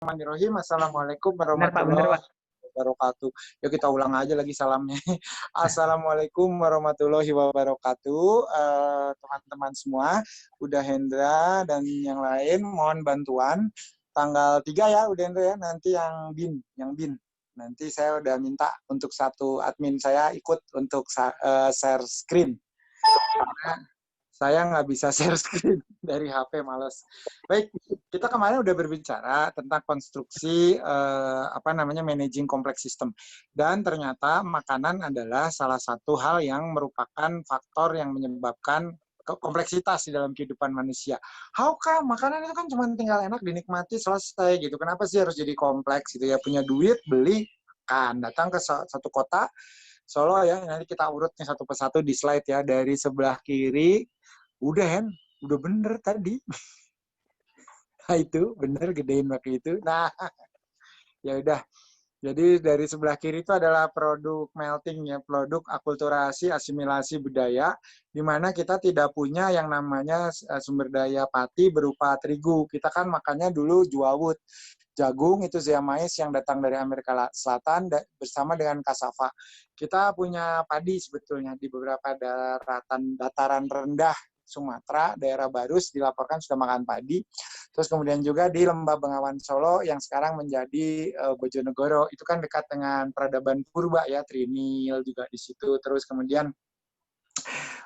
Bismillahirrahmanirrahim. Assalamualaikum Bener warahmatullahi Pak. wabarakatuh. Yuk kita ulang aja lagi salamnya. Assalamualaikum warahmatullahi wabarakatuh. Teman-teman semua, Uda Hendra dan yang lain mohon bantuan. Tanggal 3 ya Uda Hendra ya, nanti yang bin. Nanti saya udah minta untuk satu admin saya ikut untuk share screen. Karena saya nggak bisa share screen dari HP, males. Baik, kita kemarin udah berbicara tentang konstruksi managing complex system. Dan ternyata makanan adalah salah satu hal yang merupakan faktor yang menyebabkan kompleksitas di dalam kehidupan manusia. How come? Makanan itu kan cuma tinggal enak, dinikmati, selesai gitu. Kenapa sih harus jadi kompleks gitu ya? Punya duit, beli, makan. Datang ke satu kota, Solo ya, nanti kita urutnya satu persatu di slide ya. Dari sebelah kiri, udah Hen, udah bener tadi. Nah itu, bener gedein pakai itu. Nah, ya udah. Jadi dari sebelah kiri itu adalah produk melting ya, produk akulturasi, asimilasi budaya, di mana kita tidak punya yang namanya sumber daya pati berupa terigu. Kita kan makannya dulu juawut, jagung itu zea mais yang datang dari Amerika Selatan bersama dengan cassava. Kita punya padi sebetulnya di beberapa dataran rendah Sumatera, daerah Barus dilaporkan sudah makan padi. Terus kemudian juga di Lembah Bengawan Solo yang sekarang menjadi Bojonegoro, itu kan dekat dengan peradaban purba ya, Trinil juga di situ. Terus kemudian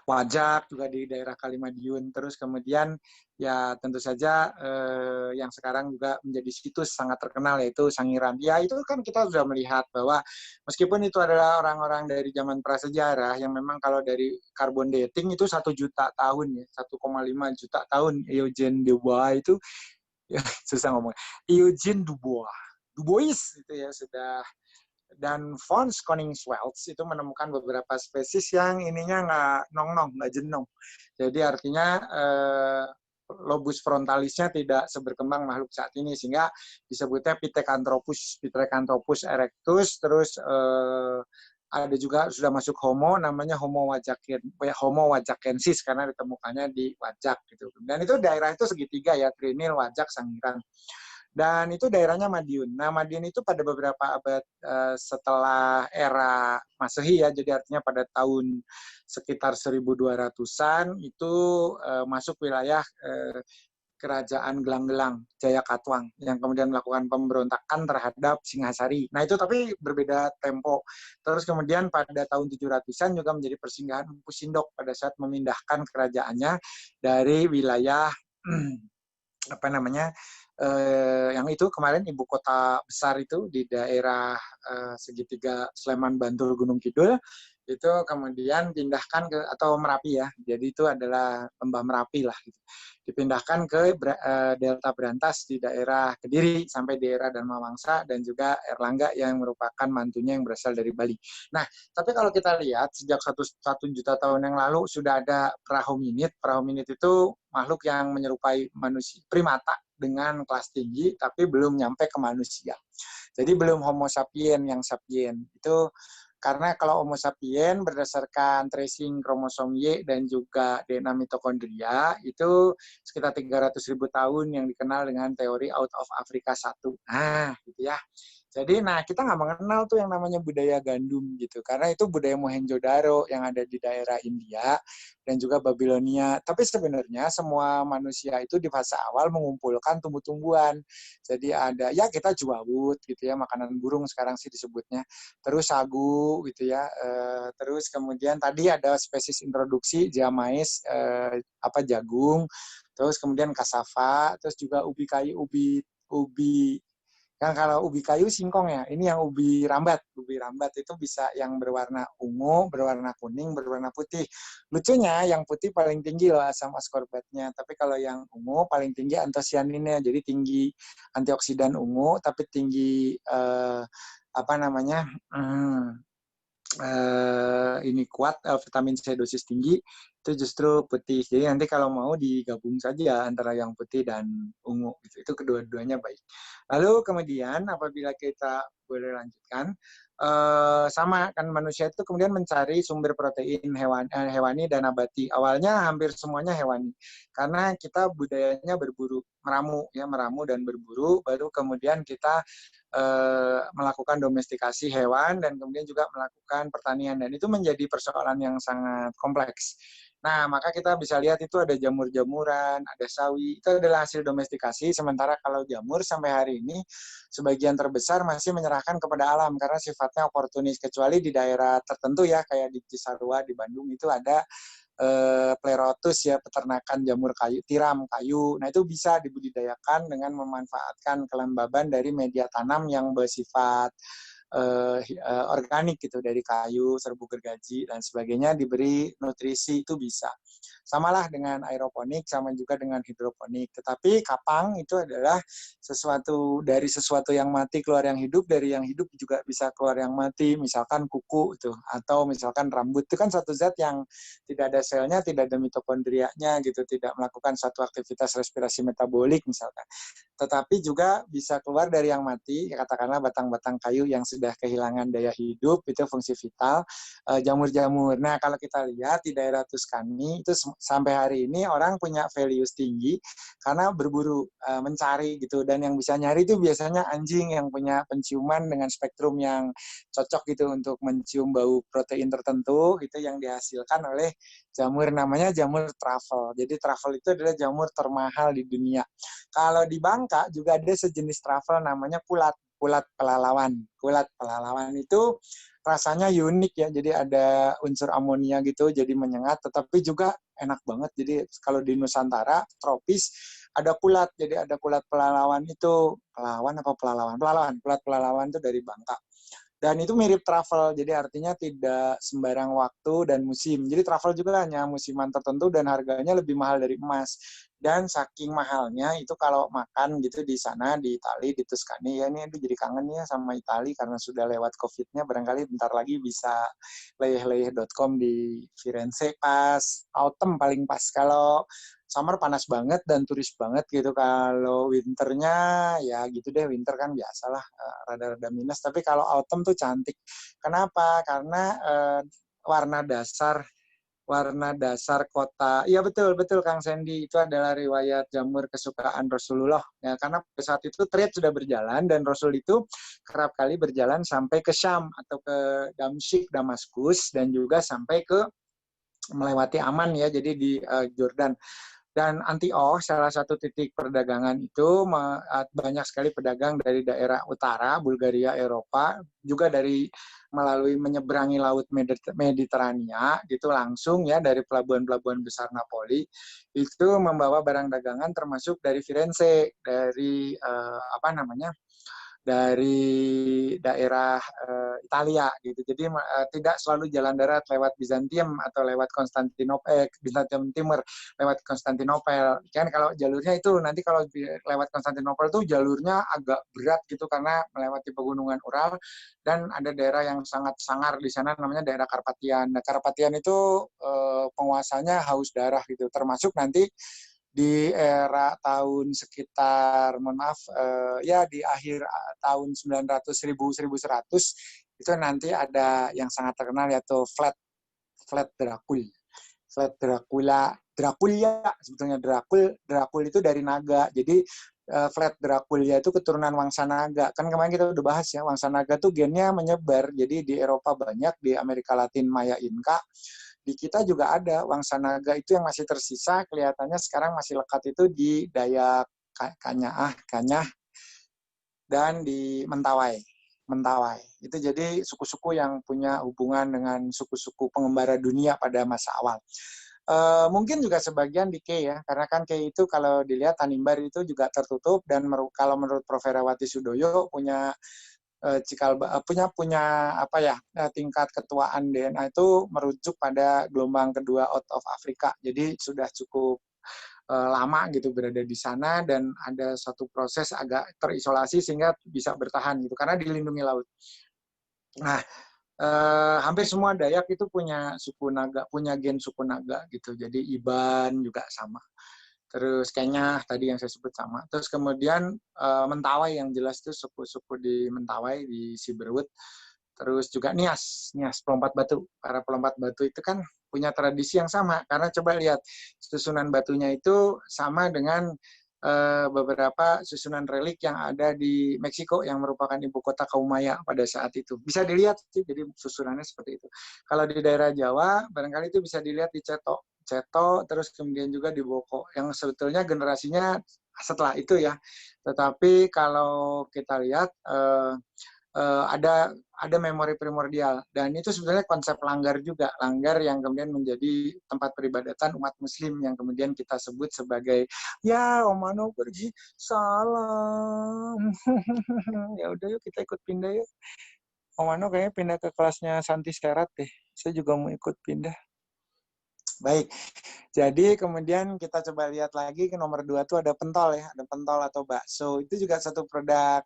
Wajak juga di daerah Kalimadiun. Terus kemudian ya tentu saja yang sekarang juga menjadi situs sangat terkenal yaitu Sangiran. Ya itu kan kita sudah melihat bahwa meskipun itu adalah orang-orang dari zaman prasejarah yang memang kalau dari carbon dating itu 1 juta tahun ya, 1,5 juta tahun. Eugene Dubois itu ya, susah ngomong. Eugene Dubois. Dubois itu ya sudah, dan Fons Koningswelds itu menemukan beberapa spesies yang ininya nggak nong-nong, nggak jenong. Jadi artinya lobus frontalisnya tidak seberkembang makhluk saat ini, sehingga disebutnya Pithecanthropus erectus, terus ada juga sudah masuk Homo, namanya Homo wajakensis karena ditemukannya di Wajak gitu. Dan itu daerah itu segitiga ya, Trinil, Wajak, Sangiran. Dan itu daerahnya Madiun. Nah, Madiun itu pada beberapa abad setelah era Masehi ya, jadi artinya pada tahun sekitar 1200-an itu masuk wilayah kerajaan Gelang-Gelang, Jayakatwang, yang kemudian melakukan pemberontakan terhadap Singhasari. Nah, itu tapi berbeda tempo. Terus kemudian pada tahun 700-an juga menjadi persinggahan Empu Sindok pada saat memindahkan kerajaannya dari wilayah yang itu kemarin ibu kota besar itu di daerah segitiga Sleman, Bantul, Gunung Kidul, itu kemudian pindahkan ke, atau Merapi ya, jadi itu adalah Lembah Merapi lah gitu. Dipindahkan ke Delta Brantas di daerah Kediri sampai daerah Dharma Wangsa dan juga Erlangga yang merupakan mantunya yang berasal dari Bali. Nah, tapi kalau kita lihat sejak 1 juta tahun yang lalu sudah ada prahominid. Prahominid itu makhluk yang menyerupai manusia, primata dengan kelas tinggi, tapi belum nyampe ke manusia. Jadi belum Homo sapien yang sapien. Itu karena kalau Homo sapien berdasarkan tracing kromosom Y dan juga DNA mitokondria itu sekitar 300.000 tahun yang dikenal dengan teori out of Africa 1. Nah, gitu ya. Jadi, kita nggak mengenal tuh yang namanya budaya gandum gitu, karena itu budaya Mohenjo-daro yang ada di daerah India dan juga Babilonia. Tapi sebenarnya semua manusia itu di fase awal mengumpulkan tumbuh-tumbuhan. Jadi ada, ya kita juawut gitu ya, makanan burung sekarang sih disebutnya. Terus sagu gitu ya. Terus kemudian tadi ada spesies introduksi jamais, jagung. Terus kemudian cassava, terus juga ubi kayu, ubi kan kalau ubi kayu singkong ya, ini yang ubi rambat. Ubi rambat itu bisa yang berwarna ungu, berwarna kuning, berwarna putih. Lucunya yang putih paling tinggi loh asam askorbatnya, tapi kalau yang ungu paling tinggi antosianinnya. Jadi tinggi antioksidan ungu, tapi tinggi ini kuat, vitamin C dosis tinggi, itu justru putih. Jadi nanti kalau mau digabung saja antara yang putih dan ungu gitu. Itu kedua-duanya baik. Lalu kemudian apabila kita boleh lanjutkan, sama kan manusia itu kemudian mencari sumber protein hewani dan nabati. Awalnya hampir semuanya hewani. Karena kita budayanya berburu, meramu dan berburu, baru kemudian kita melakukan domestikasi hewan dan kemudian juga melakukan pertanian, dan itu menjadi persoalan yang sangat kompleks. Nah, maka kita bisa lihat itu ada jamur-jamuran, ada sawi, itu adalah hasil domestikasi, sementara kalau jamur sampai hari ini sebagian terbesar masih menyerahkan kepada alam karena sifatnya oportunis, kecuali di daerah tertentu ya, kayak di Cisarua di Bandung itu ada Pleurotus ya, peternakan jamur kayu, tiram kayu. Nah, itu bisa dibudidayakan dengan memanfaatkan kelembaban dari media tanam yang bersifat organik gitu, dari kayu, serbuk gergaji dan sebagainya, diberi nutrisi, itu bisa. Samalah dengan aeroponik, sama juga dengan hidroponik. Tetapi kapang itu adalah sesuatu yang mati keluar yang hidup, dari yang hidup juga bisa keluar yang mati. Misalkan kuku itu, atau misalkan rambut, itu kan satu zat yang tidak ada selnya, tidak ada mitokondrianya gitu, tidak melakukan satu aktivitas respirasi metabolik misalkan. Tetapi juga bisa keluar dari yang mati, katakanlah batang-batang kayu yang sudah kehilangan daya hidup, itu fungsi vital, jamur-jamur. Nah, kalau kita lihat di daerah Tuscany, itu sampai hari ini orang punya values tinggi karena berburu, mencari gitu, dan yang bisa nyari itu biasanya anjing yang punya penciuman dengan spektrum yang cocok gitu untuk mencium bau protein tertentu, itu yang dihasilkan oleh jamur, namanya jamur truffle. Jadi truffle itu adalah jamur termahal di dunia. Kalau di Bangka juga ada sejenis truffle namanya kulat pelalawan. Kulat pelalawan itu rasanya unik ya, jadi ada unsur amonia gitu, jadi menyengat, tetapi juga enak banget. Jadi kalau di Nusantara tropis ada kulat, jadi ada kulat pelalawan itu, kulat pelalawan itu dari Bangka. Dan itu mirip travel, jadi artinya tidak sembarang waktu dan musim. Jadi travel juga hanya musiman tertentu dan harganya lebih mahal dari emas. Dan saking mahalnya itu kalau makan gitu di sana, di Itali, di Tuscany, ya ini jadi kangen ya sama Itali karena sudah lewat COVID-nya, barangkali bentar lagi bisa leyeh-leyeh.com di Firenze pas autumn paling pas. Kalau summer panas banget dan turis banget gitu. Kalau winternya ya gitu deh, winter kan biasalah rada-rada minus. Tapi kalau autumn tuh cantik. Kenapa? Karena warna dasar kota. Iya betul Kang Sandy, itu adalah riwayat jamur kesukaan Rasulullah. Ya, karena pada saat itu trade sudah berjalan dan Rasul itu kerap kali berjalan sampai ke Syam atau ke Damsyik, Damaskus, dan juga sampai ke melewati Aman ya, jadi di Jordan. Dan Antioch, salah satu titik perdagangan itu, banyak sekali pedagang dari daerah utara, Bulgaria, Eropa, juga dari melalui menyeberangi laut Mediterania, gitu langsung ya, dari pelabuhan-pelabuhan besar Napoli, itu membawa barang dagangan termasuk dari Firenze, dari dari daerah Italia gitu. Jadi tidak selalu jalan darat lewat Bizantium atau lewat Bizantium Timur, lewat Konstantinopel. Kan kalau jalurnya itu nanti kalau lewat Konstantinopel tuh jalurnya agak berat gitu karena melewati pegunungan Ural, dan ada daerah yang sangat sangar di sana namanya daerah Karpatian. Nah, Karpatian itu penguasanya haus darah gitu. Termasuk nanti di era tahun sekitar, mohon maaf, ya di akhir tahun 900, 1100, itu nanti ada yang sangat terkenal yaitu Vlad Dracul. Vlad Dracula sebetulnya Dracul itu dari naga. Jadi Vlad Dracula itu keturunan Wangsa Naga. Kan kemarin kita udah bahas ya, Wangsa Naga tuh gennya menyebar. Jadi di Eropa banyak, di Amerika Latin Maya Inca. Di kita juga ada Wangsa Naga itu yang masih tersisa, kelihatannya sekarang masih lekat itu di Dayak Kanyah dan di Mentawai. Itu jadi suku-suku yang punya hubungan dengan suku-suku pengembara dunia pada masa awal. Mungkin juga sebagian di K ya, karena kan K itu kalau dilihat Tanimbar itu juga tertutup, dan kalau menurut Prof. Herawati Sudoyo punya tingkat ketuaan DNA itu merujuk pada gelombang kedua out of Africa. Jadi sudah cukup lama gitu berada di sana, dan ada satu proses agak terisolasi sehingga bisa bertahan gitu karena dilindungi laut. Nah, hampir semua Dayak itu punya suku Naga, punya gen suku Naga gitu. Jadi Iban juga sama. Terus Kenyah tadi yang saya sebut sama. Terus kemudian Mentawai yang jelas itu suku-suku di Mentawai di Siberut. Terus juga Nias pelompat batu. Para pelompat batu itu kan punya tradisi yang sama karena coba lihat susunan batunya itu sama dengan beberapa susunan relik yang ada di Meksiko yang merupakan ibu kota kaum Maya pada saat itu. Bisa dilihat sih, jadi susunannya seperti itu. Kalau di daerah Jawa, barangkali itu bisa dilihat di Ceto, terus kemudian juga di Boko, yang sebetulnya generasinya setelah itu ya. Tetapi kalau kita lihat ada memori primordial dan itu sebenarnya konsep langgar juga, langgar yang kemudian menjadi tempat peribadatan umat muslim yang kemudian kita sebut sebagai ya Om Mano pergi salam. Ya udah yuk kita ikut pindah yuk. Om Mano kayaknya pindah ke kelasnya Santi Serat deh. Saya juga mau ikut pindah. Baik, jadi kemudian kita coba lihat lagi ke nomor 2 tuh ada pentol ya, ada pentol atau bakso. Itu juga satu produk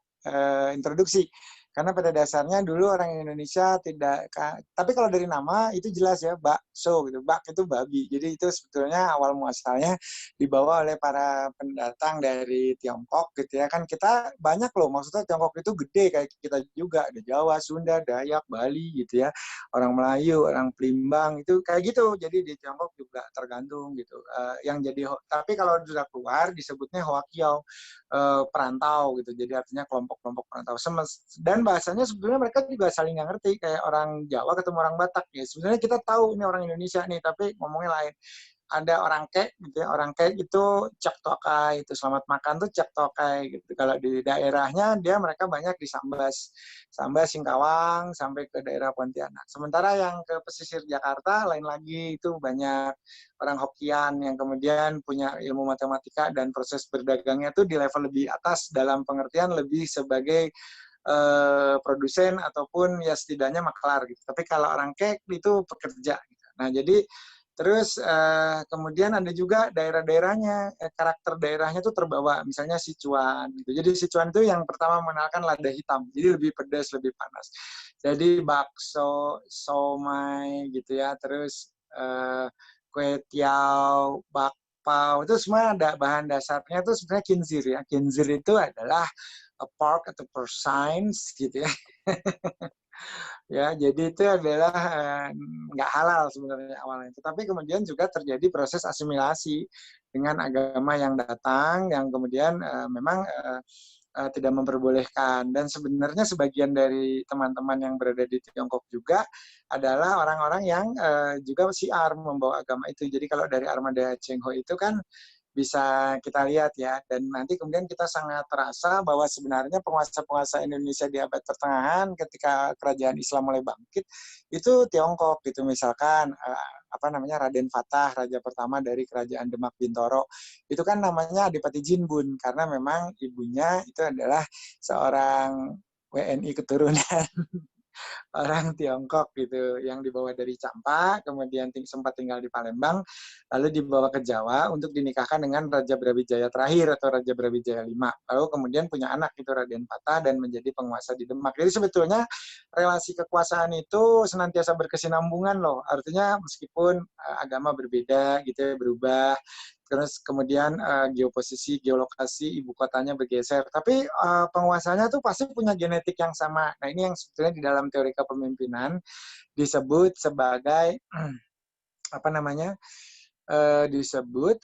introduksi. Karena pada dasarnya dulu orang Indonesia tidak, tapi kalau dari nama itu jelas ya, bakso gitu. Bak itu babi. Jadi itu sebetulnya awal muasalnya dibawa oleh para pendatang dari Tiongkok gitu ya. Kan kita banyak loh, maksudnya Tiongkok itu gede kayak kita juga. Ada Jawa, Sunda, Dayak, Bali gitu ya. Orang Melayu, orang Pelimbang itu kayak gitu. Jadi di Tiongkok juga tergantung gitu. Yang jadi, tapi kalau sudah keluar disebutnya Hoakiao, perantau gitu. Jadi artinya kelompok-kelompok perantau. Dan bahasanya sebetulnya mereka juga saling nggak ngerti, kayak orang Jawa ketemu orang Batak ya. Sebenarnya kita tahu ini orang Indonesia nih, tapi ngomongnya lain. Ada orang kek gitu ya, orang kek itu cak tokai, itu selamat makan tuh cak tokai gitu. Kalau di daerahnya mereka banyak di Sambas Singkawang sampai ke daerah Pontianak. Sementara yang ke pesisir Jakarta lain lagi, itu banyak orang Hokian yang kemudian punya ilmu matematika dan proses berdagangnya tuh di level lebih atas dalam pengertian lebih sebagai produsen ataupun ya setidaknya maklar gitu. Tapi kalau orang kek itu pekerja gitu. Nah, jadi terus kemudian ada juga daerah-daerahnya, karakter daerahnya tuh terbawa. Misalnya Sichuan gitu. Jadi Sichuan itu yang pertama mengenalkan lada hitam. Jadi lebih pedas, lebih panas. Jadi bakso, somai gitu ya. Terus kue tiao, bakpao, itu semua ada bahan dasarnya itu sebenarnya kinzir ya. Kinzir itu adalah pork atau porcines gitu ya. Ya, jadi itu adalah nggak halal sebenarnya awalnya. Tetapi kemudian juga terjadi proses asimilasi dengan agama yang datang, yang kemudian memang tidak memperbolehkan. Dan sebenarnya sebagian dari teman-teman yang berada di Tiongkok juga adalah orang-orang yang juga siar membawa agama itu. Jadi kalau dari armada Cheng Ho itu kan bisa kita lihat ya, dan nanti kemudian kita sangat terasa bahwa sebenarnya penguasa-penguasa Indonesia di abad pertengahan ketika kerajaan Islam mulai bangkit itu Tiongkok gitu. Misalkan Raden Fatah, raja pertama dari kerajaan Demak Bintoro, itu kan namanya Adipati Jinbun karena memang ibunya itu adalah seorang WNI keturunan orang Tiongkok gitu yang dibawa dari Campa, kemudian sempat tinggal di Palembang, lalu dibawa ke Jawa untuk dinikahkan dengan Raja Brawijaya terakhir atau Raja Brawijaya V. Lalu kemudian punya anak itu Raden Patah dan menjadi penguasa di Demak. Jadi sebetulnya relasi kekuasaan itu senantiasa berkesinambungan loh. Artinya meskipun agama berbeda gitu ya, berubah, terus kemudian geoposisi, geolokasi ibu kotanya bergeser, tapi penguasanya tuh pasti punya genetik yang sama. Nah, ini yang sebetulnya di dalam teori kepemimpinan disebut sebagai disebut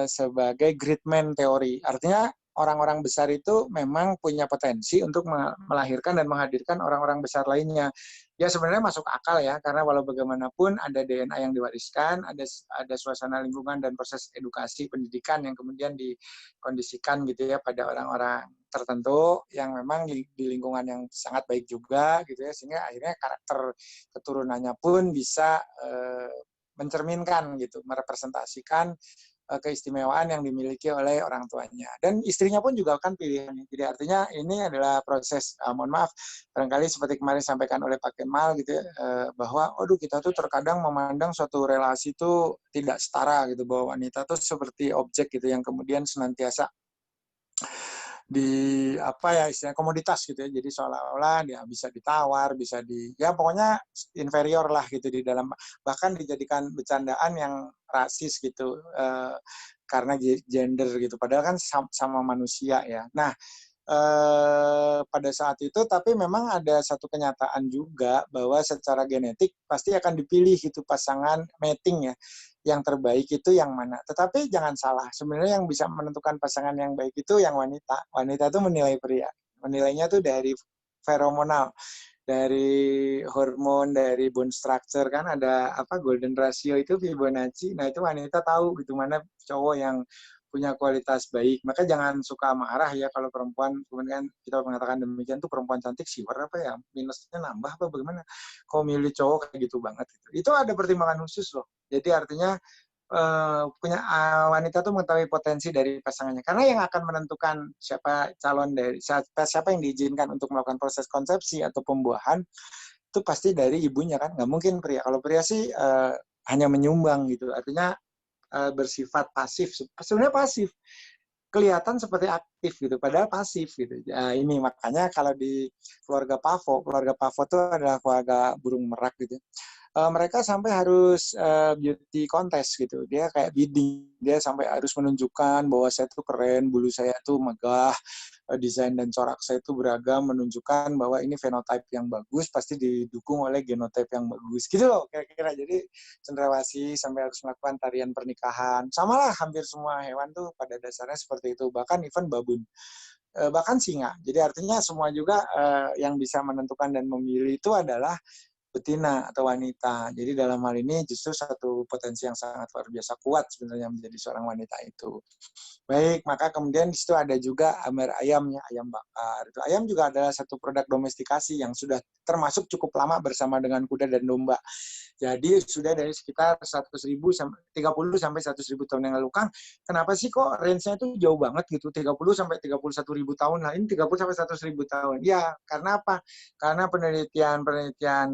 sebagai great man teori. Artinya orang-orang besar itu memang punya potensi untuk melahirkan dan menghadirkan orang-orang besar lainnya. Ya sebenarnya masuk akal ya, karena walau bagaimanapun ada DNA yang diwariskan, ada suasana lingkungan dan proses edukasi pendidikan yang kemudian dikondisikan gitu ya pada orang-orang tertentu yang memang di lingkungan yang sangat baik juga gitu ya, sehingga akhirnya karakter keturunannya pun bisa mencerminkan gitu, merepresentasikan keistimewaan yang dimiliki oleh orang tuanya. Dan istrinya pun juga kan pilihan. Jadi artinya ini adalah proses, mohon maaf, barangkali seperti kemarin disampaikan oleh Pak Kemal gitu ya, bahwa aduh kita tuh terkadang memandang suatu relasi itu tidak setara gitu, bahwa wanita tuh seperti objek gitu yang kemudian senantiasa apa ya istilahnya komoditas gitu ya. Jadi seolah-olah dia bisa ditawar, bisa ya pokoknya inferior lah gitu di dalam, bahkan dijadikan bercandaan yang rasis gitu karena gender gitu. Padahal kan sama manusia ya. Nah, pada saat itu tapi memang ada satu kenyataan juga bahwa secara genetik pasti akan dipilih gitu pasangan mating ya, yang terbaik itu yang mana. Tetapi jangan salah, sebenarnya yang bisa menentukan pasangan yang baik itu yang wanita itu menilai pria, menilainya tuh dari feromonal, dari hormon, dari bone structure, kan ada apa golden ratio itu Fibonacci. Nah itu wanita tahu gitu mana cowok yang punya kualitas baik. Maka jangan suka marah ya kalau perempuan, kemudian kita mengatakan demikian tuh perempuan cantik siwer apa ya, minusnya nambah apa bagaimana. Kok milih cowok kayak gitu banget gitu. Itu ada pertimbangan khusus loh. Jadi artinya punya wanita tuh mengetahui potensi dari pasangannya. Karena yang akan menentukan siapa calon dari siapa yang diizinkan untuk melakukan proses konsepsi atau pembuahan itu pasti dari ibunya kan. Nggak mungkin pria. Kalau pria sih hanya menyumbang gitu. Artinya bersifat pasif. Sebenarnya pasif. Kelihatan seperti aktif gitu, padahal pasif gitu. Ini makanya kalau di keluarga Pavo itu adalah keluarga burung merak gitu. Mereka sampai harus beauty contest gitu. Dia kayak bidding, dia sampai harus menunjukkan bahwa saya tuh keren, bulu saya tuh megah, desain dan corak saya itu beragam, menunjukkan bahwa ini fenotype yang bagus pasti didukung oleh genotype yang bagus. Gitu loh kira-kira. Jadi cendrawasih sampai harus melakukan tarian pernikahan. Sama lah hampir semua hewan tuh pada dasarnya seperti itu. Bahkan even babun. Bahkan singa. Jadi artinya semua juga yang bisa menentukan dan memilih itu adalah betina atau wanita. Jadi dalam hal ini justru satu potensi yang sangat luar biasa kuat sebenarnya menjadi seorang wanita itu. Baik, maka kemudian di situ ada juga ayamnya, ayam bakar. Itu ayam juga adalah satu produk domestikasi yang sudah termasuk cukup lama bersama dengan kuda dan domba. Jadi sudah dari sekitar 100.000 sampai 30 sampai 100.000 tahun yang lalu. Kang, kenapa sih kok range-nya itu jauh banget gitu, 30 sampai 31.000 tahun. Nah, ini 30 sampai 100.000 tahun. Ya, karena apa? Karena penelitian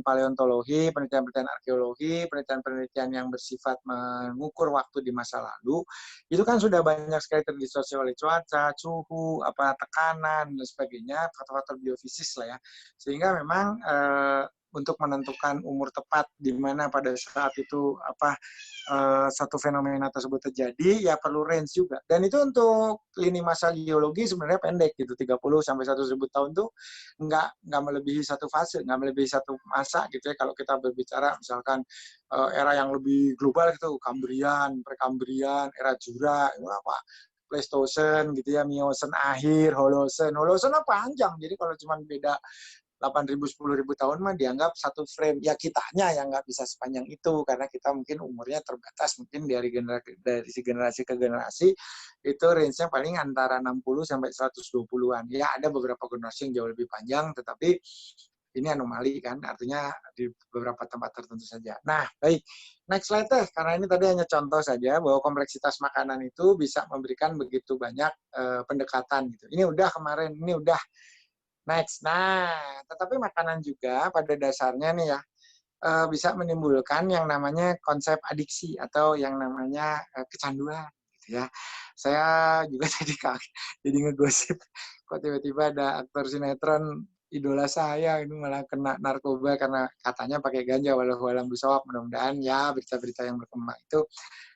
paleontologi, penelitian arkeologi, penelitian yang bersifat mengukur waktu di masa lalu, itu kan sudah banyak sekali terdistorsi oleh cuaca, suhu, tekanan dan sebagainya, faktor-faktor biofisis lah ya. Sehingga memang untuk menentukan umur tepat di mana pada saat itu satu fenomena tersebut terjadi, ya perlu range juga. Dan itu untuk lini masa geologi sebenarnya pendek gitu, 30 sampai 100.000 tahun tuh nggak melebihi satu fase, nggak melebihi satu masa gitu ya. Kalau kita berbicara misalkan era yang lebih global gitu, Kambrian, Prekambrian, era Jura, itu apa? Pleistocene gitu ya, Miocene akhir, Holocene. Holocene panjang, jadi kalau cuma beda 8.000, 10.000 tahun mah dianggap satu frame. Ya kitanya yang nggak bisa sepanjang itu, karena kita mungkin umurnya terbatas, mungkin dari generasi ke generasi, itu range-nya paling antara 60 sampai 120-an. Ya ada beberapa generasi yang jauh lebih panjang, tetapi ini anomali kan, artinya di beberapa tempat tertentu saja. Nah, baik. Next slide deh, karena ini tadi hanya contoh saja bahwa kompleksitas makanan itu bisa memberikan begitu banyak pendekatan gitu. Ini udah kemarin, ini udah next. Nah, tetapi makanan juga pada dasarnya nih ya bisa menimbulkan yang namanya konsep adiksi atau yang namanya kecanduan gitu ya. Saya juga jadi kaget, jadi ngegosip kok tiba-tiba ada aktor sinetron idola saya ini malah kena narkoba karena katanya pakai ganja walau walang bisawab. Mudah-mudahan ya berita-berita yang berkembang itu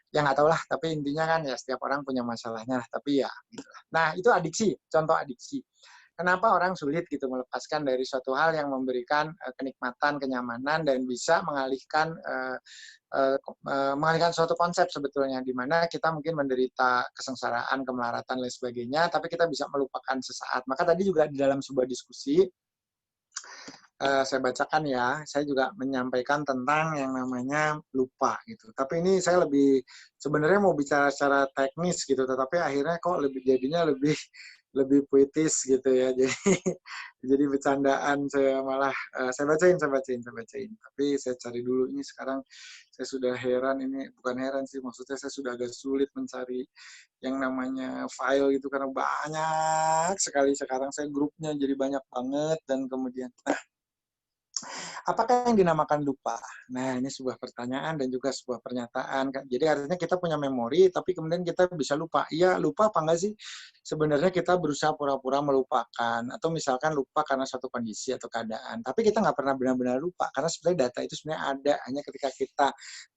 ya nggak tahu lah, tapi intinya kan ya setiap orang punya masalahnya, tapi ya gitu lah. Nah itu adiksi, contoh adiksi. Kenapa orang sulit gitu melepaskan dari suatu hal yang memberikan kenikmatan, kenyamanan dan bisa mengalihkan suatu konsep sebetulnya di mana kita mungkin menderita kesengsaraan, kemelaratan dan lain sebagainya, tapi kita bisa melupakan sesaat. Maka tadi juga di dalam sebuah diskusi saya bacakan ya, saya juga menyampaikan tentang yang namanya lupa gitu. Tapi ini saya lebih sebenarnya mau bicara secara teknis gitu, tetapi akhirnya kok jadinya lebih puitis gitu ya. Jadi bercandaan saya malah saya bacain. Tapi saya cari dulu ini sekarang saya sudah heran, ini bukan heran sih, maksudnya saya sudah agak sulit mencari yang namanya file gitu karena banyak sekali sekarang saya grupnya jadi banyak banget dan kemudian Apakah yang dinamakan lupa? Nah, ini sebuah pertanyaan dan juga sebuah pernyataan. Jadi artinya kita punya memori, tapi kemudian kita bisa lupa. Iya, lupa apa enggak sih? Sebenarnya kita berusaha pura-pura melupakan, atau misalkan lupa karena suatu kondisi atau keadaan. Tapi kita nggak pernah benar-benar lupa, karena sebenarnya data itu sebenarnya ada. Hanya ketika kita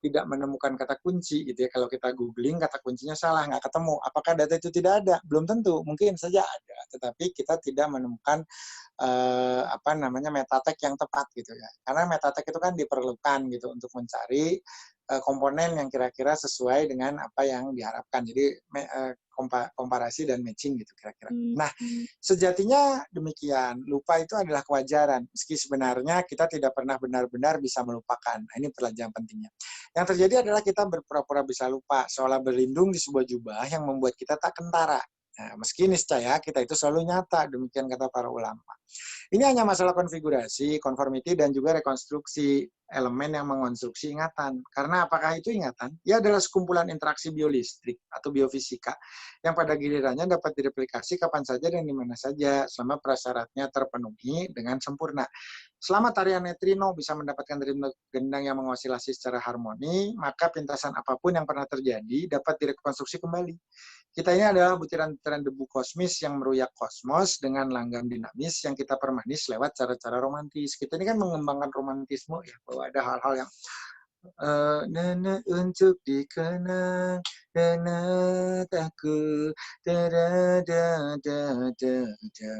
tidak menemukan kata kunci, gitu ya. Kalau kita googling, kata kuncinya salah, nggak ketemu. Apakah data itu tidak ada? Belum tentu. Mungkin saja ada, tetapi kita tidak menemukan metatek yang tepat gitu ya. Karena metatek itu kan diperlukan gitu untuk mencari komponen yang kira-kira sesuai dengan apa yang diharapkan. Jadi komparasi dan matching gitu kira-kira. Nah, sejatinya demikian. Lupa itu adalah kewajaran. Meski sebenarnya kita tidak pernah benar-benar bisa melupakan. Nah, ini pelajaran pentingnya. Yang terjadi adalah kita berpura-pura bisa lupa, seolah berlindung di sebuah jubah yang membuat kita tak kentara. Nah, meski niscaya kita itu selalu nyata, demikian kata para ulama. Ini hanya masalah konfigurasi, conformity, dan juga rekonstruksi elemen yang mengonstruksi ingatan. Karena apakah itu ingatan? Ia adalah sekumpulan interaksi biolistrik atau biofisika yang pada gilirannya dapat direplikasi kapan saja dan di mana saja selama prasyaratnya terpenuhi dengan sempurna. Selama tarian neutrino bisa mendapatkan ritme gendang yang mengosilasi secara harmoni, maka pintasan apapun yang pernah terjadi dapat direkonstruksi kembali. Kita ini adalah butiran-butiran debu kosmis yang meruyak kosmos dengan langgam dinamis yang kita permanis lewat cara-cara romantis. Kita ini kan mengembangkan romantisme ya, bahwa ada hal-hal yang nana untuk dikenang, nana takut,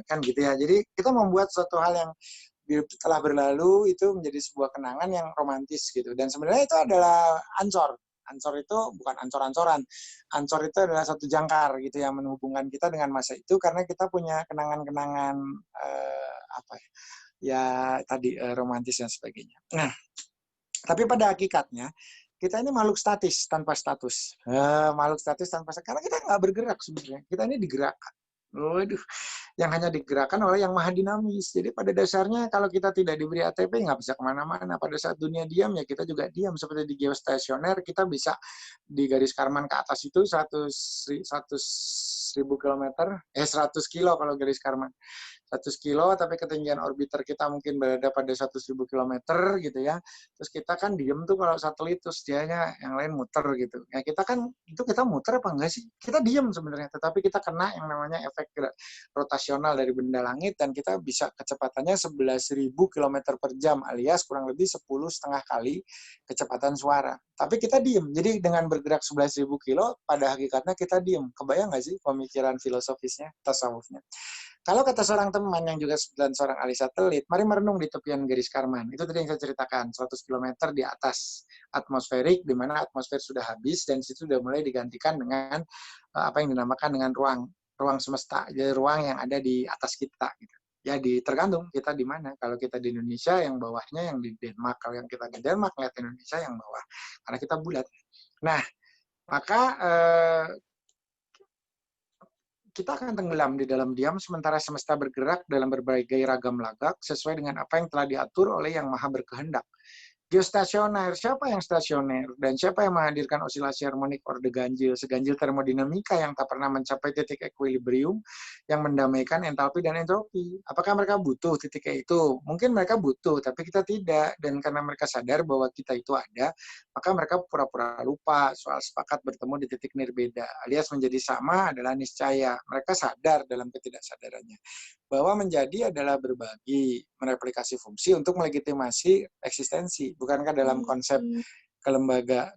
kan gitu ya. Jadi kita membuat suatu hal yang telah berlalu itu menjadi sebuah kenangan yang romantis gitu. Dan sebenarnya itu adalah ancor. Ancor itu bukan ancor-ancoran. Ancor itu adalah satu jangkar gitu yang menghubungkan kita dengan masa itu karena kita punya kenangan-kenangan romantis dan sebagainya. Nah, tapi pada hakikatnya kita ini makhluk statis tanpa status. Makhluk statis tanpa status. Karena kita nggak bergerak sebenarnya. Kita ini digerakkan. Waduh, yang hanya digerakkan oleh yang maha dinamis. Jadi pada dasarnya kalau kita tidak diberi ATP nggak bisa kemana-mana. Pada saat dunia diam ya kita juga diam. Seperti di geostasioner kita bisa di garis Karman ke atas itu 100.000 kilometer, 100 kilo kalau garis Karman. 100 kilo, tapi ketinggian orbiter kita mungkin berada pada 100.000 kilometer gitu ya. Terus kita kan diem tuh kalau satelit, terus dianya yang lain muter gitu. Ya kita kan, itu kita muter apa enggak sih? Kita diem sebenarnya, tetapi kita kena yang namanya efek rotasional dari benda langit, dan kita bisa kecepatannya 11.000 kilometer per jam, alias kurang lebih 10,5 kali kecepatan suara. Tapi kita diem, jadi dengan bergerak 11.000 kilo, pada hakikatnya kita diem. Kebayang nggak sih pemikiran filosofisnya, tasawufnya? Kalau kata seorang teman yang juga dan seorang ahli satelit, mari merenung di tepian garis Karman. Itu tadi yang saya ceritakan, 100 km di atas atmosferik, di mana atmosfer sudah habis, dan situ sudah mulai digantikan dengan apa yang dinamakan dengan ruang semesta, jadi ruang yang ada di atas kita. Gitu. Ya, tergantung kita di mana. Kalau kita di Indonesia, yang bawahnya yang di Denmark. Kalau yang kita di Denmark, lihat Indonesia yang bawah. Karena kita bulat. Nah, maka kita akan tenggelam di dalam diam sementara semesta bergerak dalam berbagai ragam lagak sesuai dengan apa yang telah diatur oleh Yang Maha Berkehendak. Geostasioner, siapa yang stasioner? Dan siapa yang menghadirkan osilasi harmonik orde ganjil, seganjil termodinamika yang tak pernah mencapai titik equilibrium yang mendamaikan entalpi dan entropi? Apakah mereka butuh titik itu? Mungkin mereka butuh, tapi kita tidak. Dan karena mereka sadar bahwa kita itu ada, maka mereka pura-pura lupa soal sepakat bertemu di titik nirbeda, alias menjadi sama adalah niscaya. Mereka sadar dalam ketidaksadarannya bahwa menjadi adalah berbagi, mereplikasi fungsi untuk melegitimasi eksistensi. Bukankah dalam konsep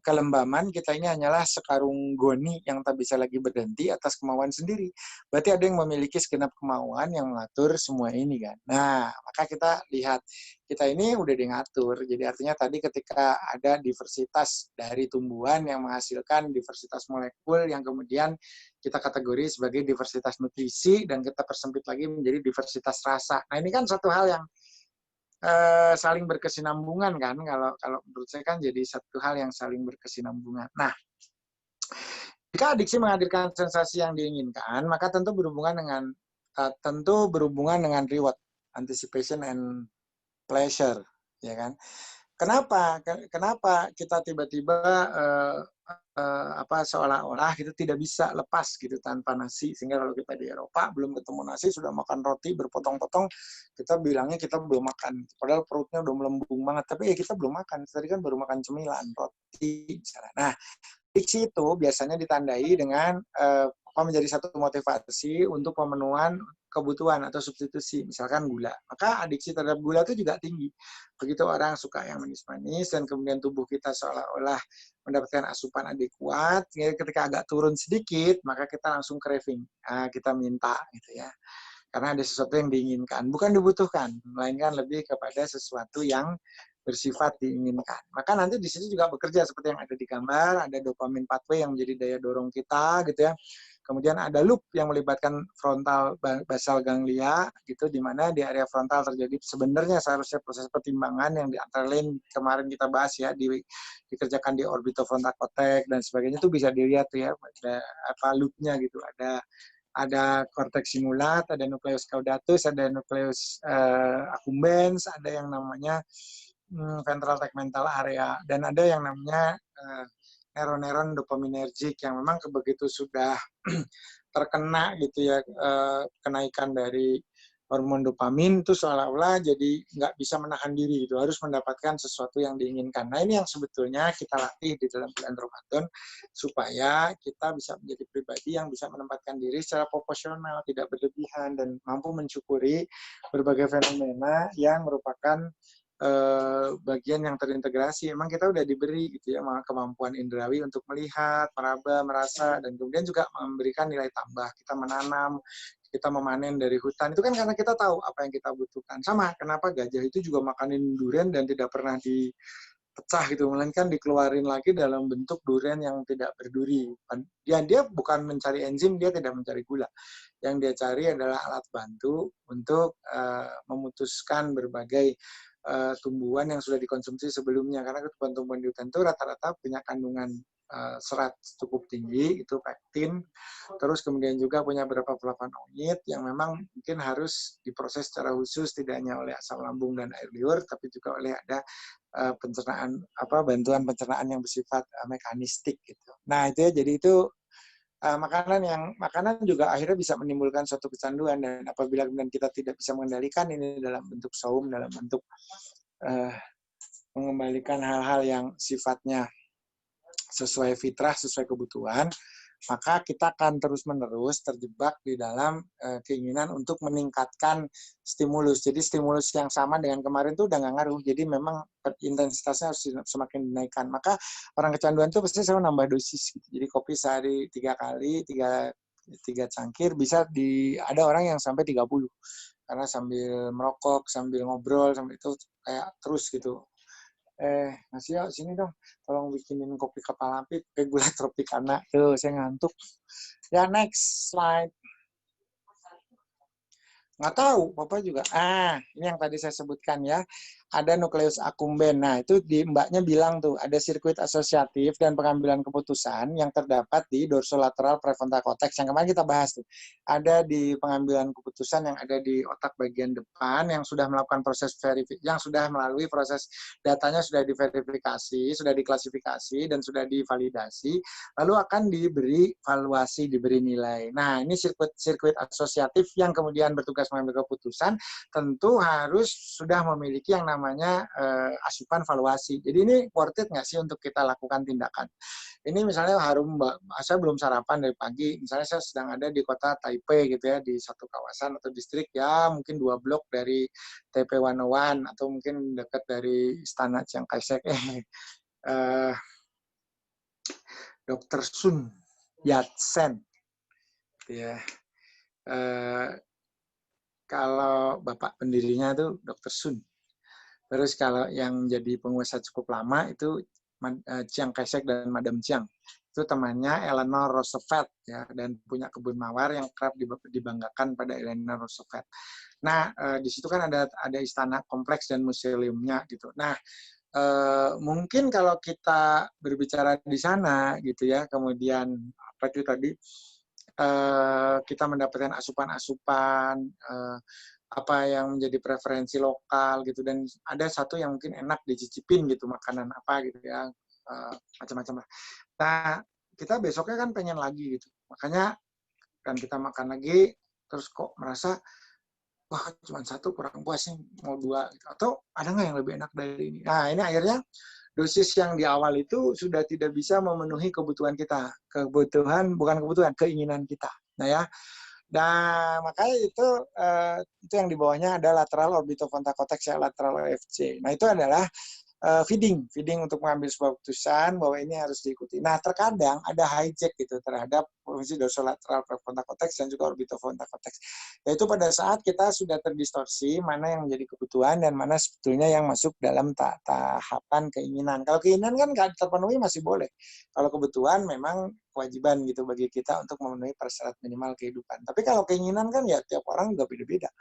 kelembaman kita ini hanyalah sekarung goni yang tak bisa lagi berhenti atas kemauan sendiri. Berarti ada yang memiliki segenap kemauan yang mengatur semua ini kan. Nah, maka kita lihat kita ini udah diatur. Jadi artinya tadi ketika ada diversitas dari tumbuhan yang menghasilkan diversitas molekul yang kemudian kita kategori sebagai diversitas nutrisi dan kita persempit lagi menjadi diversitas rasa. Nah, ini kan satu hal yang saling berkesinambungan kan, kalau menurut saya kan jadi satu hal yang saling berkesinambungan. Nah, jika adiksi menghadirkan sensasi yang diinginkan, maka tentu berhubungan dengan reward, anticipation and pleasure, ya kan? Kenapa kita tiba-tiba seolah-olah itu tidak bisa lepas gitu tanpa nasi, sehingga kalau kita di Eropa belum ketemu nasi sudah makan roti berpotong-potong, kita bilangnya kita belum makan, padahal perutnya udah melembung banget, tapi ya kita belum makan, tadi kan baru makan cemilan roti misalnya. Nah, adiksi itu biasanya ditandai dengan menjadi satu motivasi untuk pemenuhan kebutuhan atau substitusi, misalkan gula. Maka adiksi terhadap gula itu juga tinggi. Begitu orang suka yang manis-manis dan kemudian tubuh kita seolah-olah mendapatkan asupan adekuat, ketika agak turun sedikit, maka kita langsung craving. Nah, kita minta gitu ya. Karena ada sesuatu yang diinginkan, bukan dibutuhkan, melainkan lebih kepada sesuatu yang bersifat diinginkan. Maka nanti di situ juga bekerja seperti yang ada di gambar, ada dopamin pathway yang menjadi daya dorong kita gitu ya. Kemudian ada loop yang melibatkan frontal basal ganglia gitu, di mana di area frontal terjadi sebenarnya seharusnya proses pertimbangan yang di antara lain kemarin kita bahas ya, dikerjakan di orbitofrontal cortex dan sebagainya, itu bisa dilihat tuh ya, ada loopnya gitu, ada cortex simulat, ada nucleus caudatus, ada nucleus accumbens, ada yang namanya ventral tegmental area, dan ada yang namanya neuron-neuron dopaminergic yang memang begitu sudah terkena gitu ya, kenaikan dari hormon dopamin itu seolah-olah jadi nggak bisa menahan diri gitu, harus mendapatkan sesuatu yang diinginkan. Nah, ini yang sebetulnya kita latih di dalam bulan Ramadan supaya kita bisa menjadi pribadi yang bisa menempatkan diri secara proporsional, tidak berlebihan, dan mampu mensyukuri berbagai fenomena yang merupakan bagian yang terintegrasi. Emang kita udah diberi gitu ya kemampuan indrawi untuk melihat, meraba, merasa, dan kemudian juga memberikan nilai tambah. Kita menanam, kita memanen dari hutan, itu kan karena kita tahu apa yang kita butuhkan. Sama, kenapa gajah itu juga makanin durian dan tidak pernah dipecah gitu, melainkan dikeluarin lagi dalam bentuk durian yang tidak berduri. Dia bukan mencari enzim, dia tidak mencari gula. Yang dia cari adalah alat bantu untuk memutuskan berbagai tumbuhan yang sudah dikonsumsi sebelumnya, karena tumbuhan-tumbuhan di hutan itu rata-rata punya kandungan serat cukup tinggi, itu pektin, terus kemudian juga punya beberapa flavonoid yang memang mungkin harus diproses secara khusus, tidak hanya oleh asam lambung dan air liur, tapi juga oleh ada pencernaan bantuan pencernaan yang bersifat mekanistik gitu. Nah, itu ya, jadi itu makanan juga akhirnya bisa menimbulkan suatu kecanduan, dan apabila kemudian kita tidak bisa mengendalikan ini dalam bentuk saum, dalam bentuk mengembalikan hal-hal yang sifatnya sesuai fitrah, sesuai kebutuhan, maka kita akan terus-menerus terjebak di dalam keinginan untuk meningkatkan stimulus. Jadi stimulus yang sama dengan kemarin itu udah nggak ngaruh. Jadi memang intensitasnya harus semakin dinaikkan. Maka orang kecanduan itu pasti selalu nambah dosis. Gitu. Jadi kopi sehari 3 kali, 3 cangkir, bisa ada orang yang sampai 30. Karena sambil merokok, sambil ngobrol, sambil itu kayak terus gitu. Mas Yo, sini dong, tolong bikinin kopi kepala api pakai gula tropicana. Tuh, saya ngantuk. Ya, next slide. Nggak tahu, Bapak juga. Ini yang tadi saya sebutkan ya. Ada nukleus accumbens. Nah, itu mbaknya bilang tuh, ada sirkuit asosiatif dan pengambilan keputusan yang terdapat di dorsolateral prefrontal cortex. Yang kemarin kita bahas tuh. Ada di pengambilan keputusan yang ada di otak bagian depan yang sudah melakukan proses yang sudah melalui proses datanya sudah diverifikasi, sudah diklasifikasi, dan sudah divalidasi. Lalu akan diberi valuasi, diberi nilai. Nah, ini sirkuit asosiatif yang kemudian bertugas mengambil keputusan, tentu harus sudah memiliki yang namanya asupan valuasi. Jadi ini worth it nggak sih untuk kita lakukan tindakan? Ini misalnya saya belum sarapan dari pagi, misalnya saya sedang ada di kota Taipei gitu ya, di satu kawasan atau distrik ya, mungkin 2 blok dari Taipei 101, atau mungkin dekat dari Istana Chiang Kai-shek. Dr. Sun Yat-sen. Ya. Kalau bapak pendirinya itu Dr. Sun. Terus kalau yang jadi penguasa cukup lama itu Chiang Kai-shek dan Madam Chiang. Itu temannya Eleanor Roosevelt ya, dan punya kebun mawar yang kerap dibanggakan pada Eleanor Roosevelt. Nah, di situ kan ada istana kompleks dan museumnya gitu. Nah, mungkin kalau kita berbicara di sana gitu ya, kemudian apa itu tadi, kita mendapatkan asupan-asupan, apa yang menjadi preferensi lokal gitu, dan ada satu yang mungkin enak dicicipin gitu, makanan apa gitu ya, macam-macam lah. Nah, kita besoknya kan pengen lagi gitu. Makanya kan kita makan lagi, terus kok merasa, wah cuma satu kurang puas nih, mau dua. Gitu. Atau ada nggak yang lebih enak dari ini? Nah, ini akhirnya dosis yang di awal itu sudah tidak bisa memenuhi kebutuhan kita. Bukan kebutuhan, keinginan kita. Nah ya, dan makanya itu yang di bawahnya ada lateral orbitofrontal cortex ya, lateral OFC. Nah itu adalah feeding untuk mengambil sebuah keputusan bahwa ini harus diikuti. Nah, terkadang ada hijack gitu terhadap fungsi dorsolateral prefrontal cortex dan juga orbitofrontal cortex. Yaitu pada saat kita sudah terdistorsi mana yang menjadi kebutuhan dan mana sebetulnya yang masuk dalam tahapan keinginan. Kalau keinginan kan nggak terpenuhi masih boleh. Kalau kebutuhan memang kewajiban gitu bagi kita untuk memenuhi persyarat minimal kehidupan. Tapi kalau keinginan kan ya tiap orang juga beda-beda.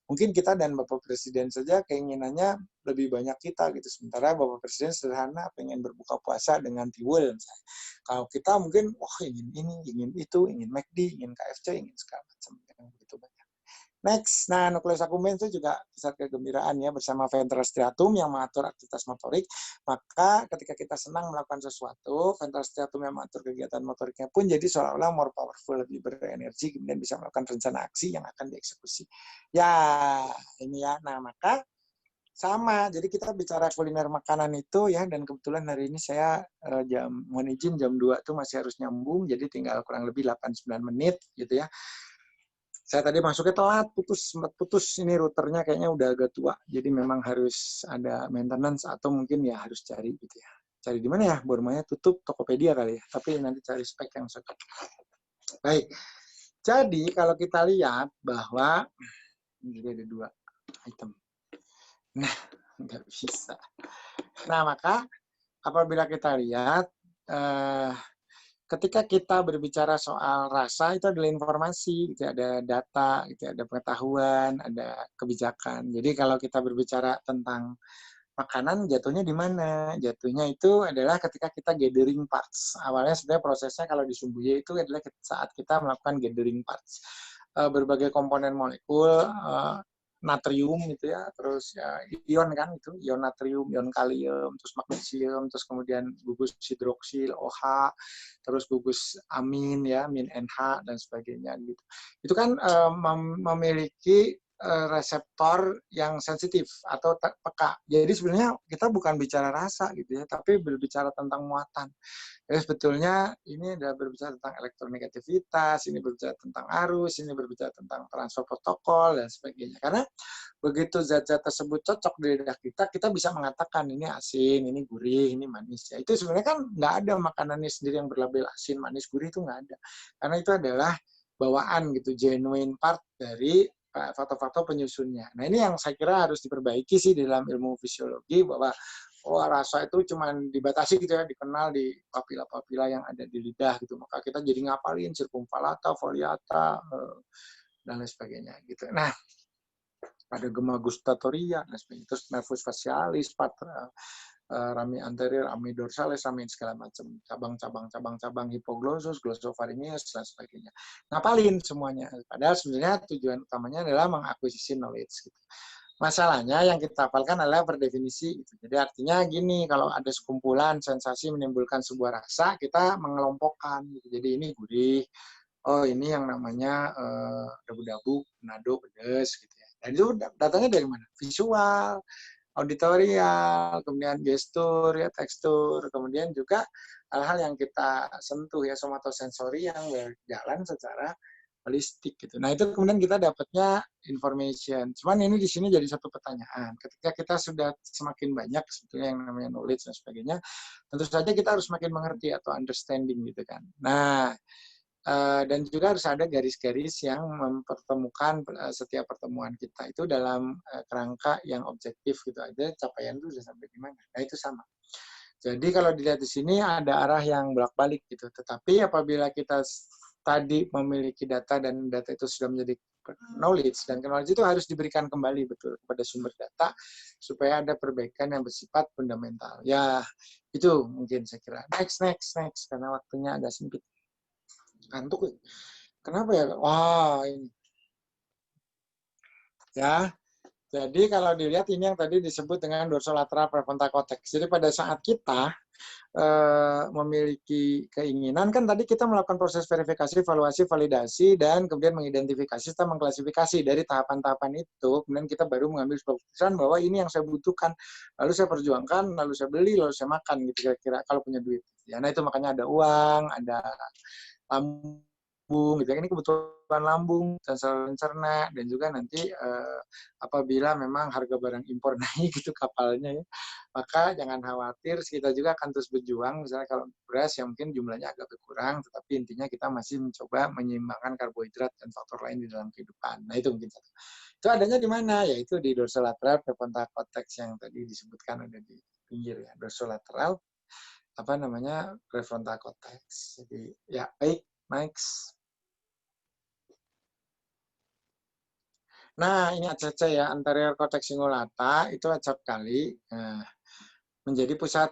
Mungkin kita dan Bapak Presiden saja keinginannya lebih banyak kita gitu. Sementara Bapak Presiden sederhana, pengen berbuka puasa dengan tiwul misalnya. Kalau kita mungkin, wah ingin ini, ingin itu, ingin McD, ingin KFC, ingin segala macam. Begitu banyak. Next, nah nukleus accumbens itu juga pusat kegembiraan ya bersama ventral striatum yang mengatur aktivitas motorik. Maka ketika kita senang melakukan sesuatu, ventral striatum yang mengatur kegiatan motoriknya pun jadi seolah-olah more powerful, lebih berenergi, kemudian bisa melakukan rencana aksi yang akan dieksekusi. Ya, ini ya. Nah, maka sama. Jadi kita bicara kuliner makanan itu ya, dan kebetulan hari ini saya mohon izin jam 2 tuh masih harus nyambung, jadi tinggal kurang lebih 8-9 menit gitu ya. Saya tadi masuknya telat, sempat putus ini routernya kayaknya udah agak tua, jadi memang harus ada maintenance atau mungkin ya harus cari gitu ya. Cari di mana ya? Bormanya tutup, Tokopedia kali ya. Tapi nanti cari spek yang cocok. Baik. Jadi kalau kita lihat bahwa ini ada 2 item. Nah, nggak bisa. Nah, maka apabila kita lihat ketika kita berbicara soal rasa itu adalah informasi, gitu, ada data, gitu, ada pengetahuan, ada kebijakan. Jadi kalau kita berbicara tentang makanan, jatuhnya di mana? Jatuhnya itu adalah ketika kita gathering parts. Awalnya sebenarnya prosesnya kalau di Sumbuye itu adalah saat kita melakukan gathering parts. Berbagai komponen molekul, natrium gitu ya, terus ya, ion kan itu, ion natrium, ion kalium, terus magnesium, terus kemudian gugus hidroksil OH, terus gugus amin ya, min NH dan sebagainya gitu. Itu kan memiliki reseptor yang sensitif atau peka. Jadi sebenarnya kita bukan bicara rasa gitu ya, tapi berbicara tentang muatan. Jadi sebetulnya ini adalah berbicara tentang elektronegativitas, ini berbicara tentang arus, ini berbicara tentang transfer protokol dan sebagainya. Karena begitu zat-zat tersebut cocok di lidah kita, kita bisa mengatakan ini asin, ini gurih, ini manis. Ya, itu sebenarnya kan nggak ada makanannya sendiri yang berlabel asin, manis, gurih itu nggak ada. Karena itu adalah bawaan gitu, genuine part dari faktor-faktor penyusunnya. Nah ini yang saya kira harus diperbaiki sih di dalam ilmu fisiologi bahwa rasa itu cuma dibatasi gitu ya, dikenal di papila-papila yang ada di lidah gitu. Maka kita jadi ngapalin circumvallata, foliata, dan lain sebagainya gitu. Nah, ada gema gustatoria, dan sebagainya. Terus nervus facialis, patra, rami anterior, rami dorsalis, rami segala macam, cabang-cabang hipoglossus, glosopharyngeus dan sebagainya. Ngapalin semuanya. Padahal sebenarnya tujuan utamanya adalah mengakuisisi knowledge gitu. Masalahnya yang kita hafalkan adalah per definisi. Gitu. Jadi artinya gini, kalau ada sekumpulan sensasi menimbulkan sebuah rasa, kita mengelompokkan. Gitu. Jadi ini gurih, oh ini yang namanya dabu-dabu, nado, pedes gitu ya. Dan itu datanya dari mana? Visual, auditorial, kemudian gestur, ya tekstur, kemudian juga hal-hal yang kita sentuh ya somatosensori yang berjalan secara holistik gitu. Nah itu kemudian kita dapatnya information. Cuman ini di sini jadi satu pertanyaan. Ketika kita sudah semakin banyak sebetulnya yang namanya knowledge dan sebagainya, tentu saja kita harus semakin mengerti atau understanding gitu kan. Nah dan juga harus ada garis-garis yang mempertemukan setiap pertemuan kita itu dalam kerangka yang objektif gitu aja. Capaian itu sudah sampai di mana? Nah itu sama. Jadi kalau dilihat di sini ada arah yang bolak-balik gitu. Tetapi apabila kita tadi memiliki data dan data itu sudah menjadi knowledge, dan knowledge itu harus diberikan kembali betul kepada sumber data supaya ada perbaikan yang bersifat fundamental. Ya, itu mungkin saya kira. Next, karena waktunya agak sempit. Ngantuk ya? Kenapa ya? Wah, ini. Ya, jadi kalau dilihat ini yang tadi disebut dengan dorsolateral prefrontal cortex. Jadi pada saat kita memiliki keinginan, kan tadi kita melakukan proses verifikasi, evaluasi, validasi, dan kemudian mengidentifikasi serta mengklasifikasi. Dari tahapan-tahapan itu, kemudian kita baru mengambil keputusan bahwa ini yang saya butuhkan, lalu saya perjuangkan, lalu saya beli, lalu saya makan, gitu kira-kira, kalau punya duit. Ya, nah itu makanya ada uang, ada lambung, gitu ya. Ini kebutuhan lambung, dan saluran cerna, dan juga nanti apabila memang harga barang impor naik gitu kapalnya ya, maka jangan khawatir, kita juga akan terus berjuang. Misalnya kalau beras yang mungkin jumlahnya agak berkurang, tetapi intinya kita masih mencoba menyeimbangkan karbohidrat dan faktor lain di dalam kehidupan. Nah itu mungkin satu. Itu adanya di mana? Yaitu di dorsolateral prefrontal cortex yang tadi disebutkan ada di pinggir ya, dorsolateral apa namanya prefrontal cortex. Jadi ya baik, next. Nah, ini ACC ya, anterior cortex cingulata, itu acap kali menjadi pusat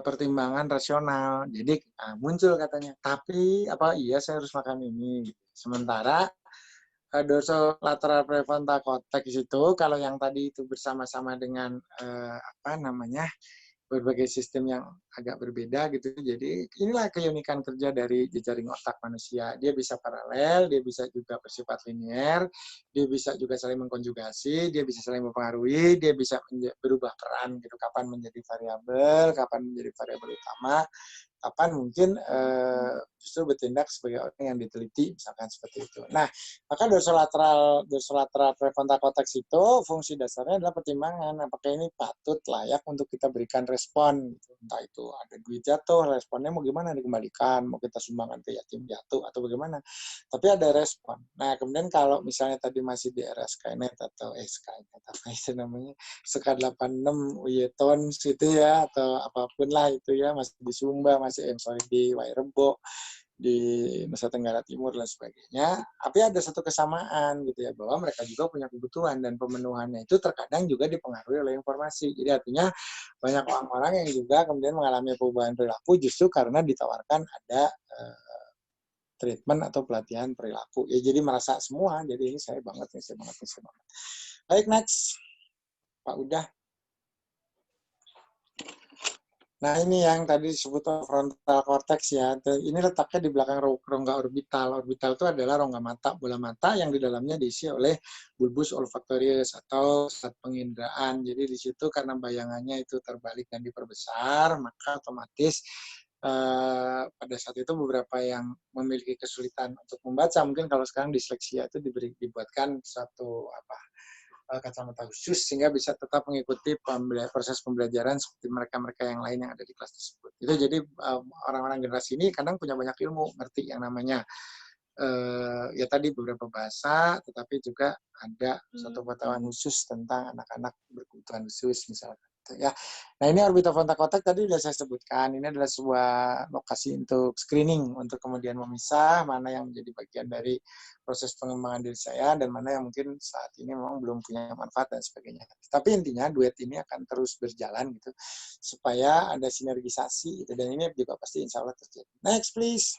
pertimbangan rasional. Jadi muncul katanya, tapi apa iya saya harus makan ini? Sementara dorsolateral prefrontal cortex itu, kalau yang tadi itu bersama-sama dengan apa namanya berbagai sistem yang agak berbeda gitu. Jadi inilah keunikan kerja dari jejaring otak manusia. Dia bisa paralel, dia bisa juga bersifat linier, dia bisa juga saling mengkonjugasi, dia bisa saling mempengaruhi, dia bisa berubah peran gitu. Kapan menjadi variabel, kapan menjadi variabel utama, kapan mungkin justru bertindak sebagai orang yang diteliti, misalkan seperti itu. Nah, maka dorsolateral prefrontal cortex itu fungsi dasarnya adalah pertimbangan apakah ini patut layak untuk kita berikan respon. Gitu. Entah itu ada duit jatuh, responnya mau gimana dikembalikan, mau kita sumbangkan ke yatim piatu atau bagaimana. Tapi ada respon. Nah, kemudian kalau misalnya tadi masih di era Skynet atau Skynet apa itu namanya, SK 86 Uyeton gitu ya, atau apapun lah itu ya, masih di Sumba, masih di Wairebo, di Nusa Tenggara Timur dan sebagainya. Tapi ada satu kesamaan gitu ya, bahwa mereka juga punya kebutuhan dan pemenuhannya itu terkadang juga dipengaruhi oleh informasi. Jadi artinya banyak orang-orang yang juga kemudian mengalami perubahan perilaku justru karena ditawarkan ada treatment atau pelatihan perilaku. Ya jadi merasa semua, jadi ini saya banget, ini saya banget, ini saya banget. Baik, next. Pak udah. Nah, ini yang tadi disebut frontal cortex ya. Ini letaknya di belakang rongga orbital. Orbital itu adalah rongga mata, bola mata yang di dalamnya diisi oleh bulbus olfactorius atau pusat penginderaan. Jadi di situ karena bayangannya itu terbalik dan diperbesar, maka otomatis pada saat itu beberapa yang memiliki kesulitan untuk membaca, mungkin kalau sekarang disleksia itu dibuatkan satu kacamata khusus sehingga bisa tetap mengikuti proses pembelajaran seperti mereka-mereka yang lain yang ada di kelas tersebut. Itu jadi orang-orang generasi ini kadang punya banyak ilmu, ngerti yang namanya ya tadi beberapa bahasa, tetapi juga ada satu pengetahuan khusus tentang anak-anak berkebutuhan khusus misalnya. Ya, nah ini orbitofrontal cortex tadi sudah saya sebutkan. Ini adalah sebuah lokasi untuk screening untuk kemudian memisah mana yang menjadi bagian dari proses pengembangan diri saya dan mana yang mungkin saat ini memang belum punya manfaat dan sebagainya. Tapi intinya duet ini akan terus berjalan gitu supaya ada sinergisasi gitu, dan ini juga pasti insya Allah terjadi. Next please.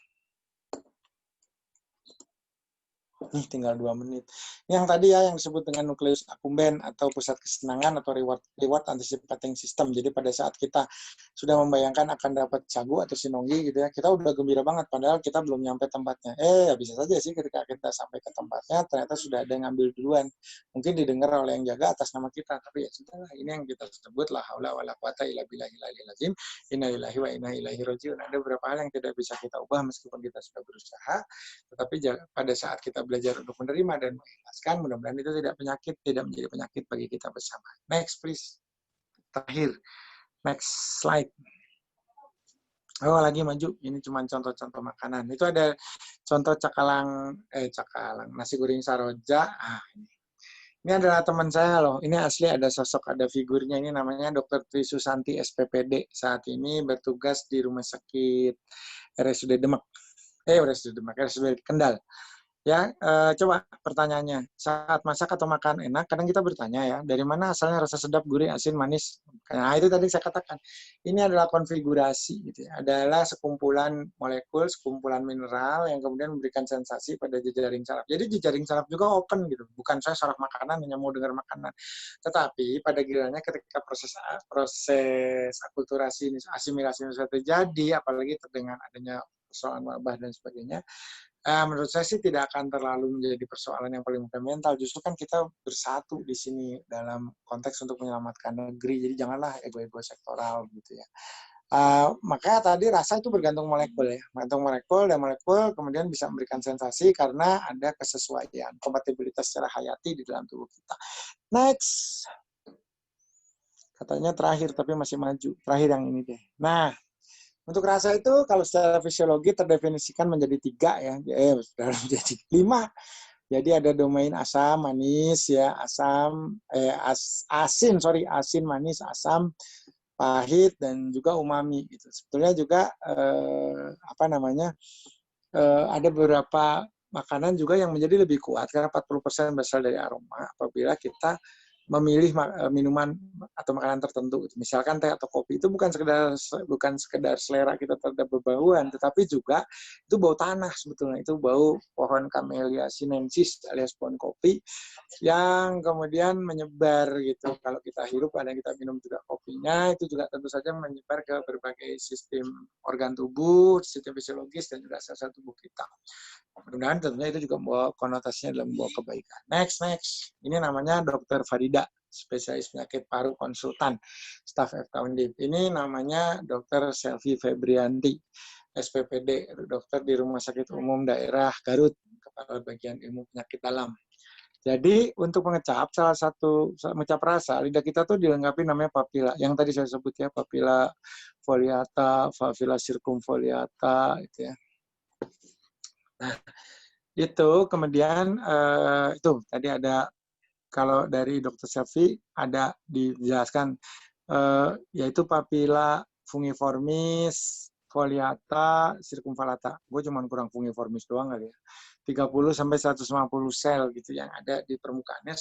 Nih tinggal 2 menit. Yang tadi ya yang disebut dengan nukleus accumbens atau pusat kesenangan atau reward anticipating system. Jadi pada saat kita sudah membayangkan akan dapat sagu atau sinonggi gitu ya, kita udah gembira banget padahal kita belum nyampe tempatnya. Ya bisa saja sih ketika kita sampai ke tempatnya ternyata sudah ada yang ngambil duluan. Mungkin didengar oleh yang jaga atas nama kita, tapi ya sudahlah, ini yang kita sebut la haula wala quwata illa billahil aliyil azim. Inna lillahi wa inna ilaihi rajiun. Ada beberapa hal yang tidak bisa kita ubah meskipun kita sudah berusaha, tetapi pada saat kita belajar untuk menerima dan mengikhlaskan, mudah-mudahan itu tidak menjadi penyakit bagi kita bersama. Next, please. Terakhir. Next slide. Oh, lagi maju. Ini cuma contoh-contoh makanan. Itu ada contoh cakalang, nasi goreng saroja. Ini adalah teman saya loh. Ini asli ada sosok, ada figurnya. Ini namanya Dr. Tri Susanti SPPD. Saat ini bertugas di Rumah Sakit RSUD Demak. RSUD Demak, RSUD Kendal. Ya, coba pertanyaannya. Saat masak atau makan enak, kadang kita bertanya ya, dari mana asalnya rasa sedap, gurih, asin, manis? Nah, itu tadi saya katakan. Ini adalah konfigurasi, gitu ya. Adalah sekumpulan molekul, sekumpulan mineral yang kemudian memberikan sensasi pada jejaring saraf. Jadi jejaring saraf juga open gitu. Bukan saya saraf makanan hanya mau dengar makanan. Tetapi pada gilirannya ketika proses akulturasi ini, asimilasi ini sudah terjadi, apalagi dengan adanya persoalan wabah dan sebagainya, menurut saya sih tidak akan terlalu menjadi persoalan yang paling fundamental. Justru kan kita bersatu di sini dalam konteks untuk menyelamatkan negeri. Jadi janganlah ego-ego sektoral gitu ya. Makanya tadi rasa itu bergantung molekul ya. Bergantung molekul dan molekul kemudian bisa memberikan sensasi karena ada kesesuaian, kompatibilitas secara hayati di dalam tubuh kita. Next. Katanya terakhir tapi masih maju. Terakhir yang ini deh. Nah, untuk rasa itu kalau secara fisiologi terdefinisikan menjadi 3 ya, sudah menjadi 5. Jadi ada domain asam, manis ya, asin, manis, asam, pahit dan juga umami gitu. Sebetulnya juga ada beberapa makanan juga yang menjadi lebih kuat karena 40% berasal dari aroma apabila kita memilih minuman atau makanan tertentu. Misalkan teh atau kopi itu bukan sekedar selera kita terhadap bebauan, tetapi juga itu bau tanah sebetulnya. Itu bau pohon Camellia sinensis alias pohon kopi yang kemudian menyebar gitu. Kalau kita hirup, ada kita minum juga kopinya, itu juga tentu saja menyebar ke berbagai sistem organ tubuh, sistem fisiologis, dan juga sel-sel tubuh kita. Mudah-mudahan tentunya itu juga membawa konotasinya dalam membawa kebaikan. Next. Ini namanya Dr. Farida, spesialis penyakit paru konsultan, staf FK Undip. Ini namanya Dr. Selvi Febrianti, SPPD, dokter di Rumah Sakit Umum Daerah Garut, Kepala Bagian Ilmu Penyakit Dalam. Jadi untuk mengecap, salah satu mengecap rasa, lidah kita tuh dilengkapi namanya papila. Yang tadi saya sebut ya, papila foliata, papila circumfoliata, itu ya. Nah, itu kemudian itu tadi ada, kalau dari Dr. Selvi ada dijelaskan yaitu papila fungiformis, foliata, circumvallata. Gue cuma kurang fungiformis doang kali ya. 30 sampai 150 sel gitu yang ada di permukaannya